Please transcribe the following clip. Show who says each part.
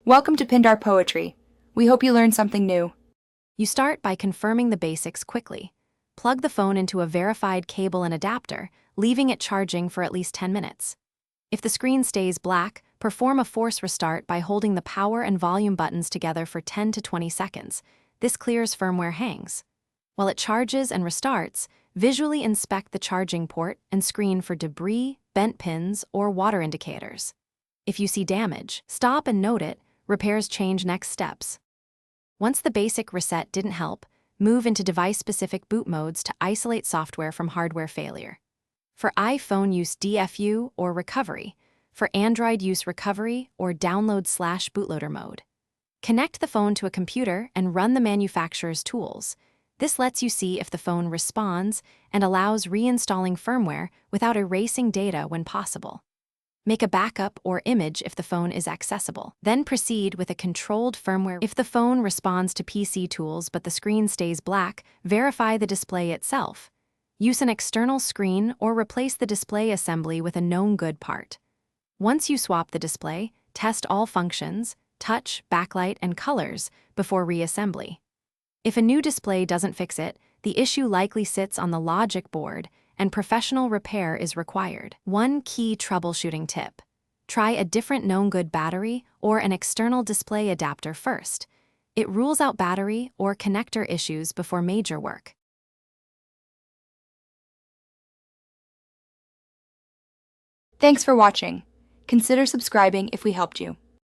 Speaker 1: Welcome to Pindar Poetry. We hope you learned something new.
Speaker 2: You start by confirming the basics quickly. Plug the phone into a verified cable and adapter, leaving it charging for at least 10 minutes. If the screen stays black, perform a force restart by holding the power and volume buttons together for 10 to 20 seconds. This clears firmware hangs. While it charges and restarts, visually inspect the charging port and screen for debris, bent pins, or water indicators. If you see damage, stop and note it. Repairs change next steps. Once the basic reset didn't help, move into device-specific boot modes to isolate software from hardware failure. For iPhone, use DFU or recovery. For Android, use recovery or download/bootloader mode. Connect the phone to a computer and run the manufacturer's tools. This lets you see if the phone responds and allows reinstalling firmware without erasing data when possible. Make a backup or image if the phone is accessible. Then proceed with a controlled firmware. If the phone responds to PC tools but the screen stays black, verify the display itself. Use an external screen or replace the display assembly with a known good part. Once you swap the display, test all functions, touch, backlight, and colors before reassembly. If a new display doesn't fix it, the issue likely sits on the logic board and professional repair is required. One key troubleshooting tip: try a different known good battery or an external display adapter first. It rules out battery or connector issues before major work.
Speaker 1: Thanks for watching. Consider subscribing if we helped you.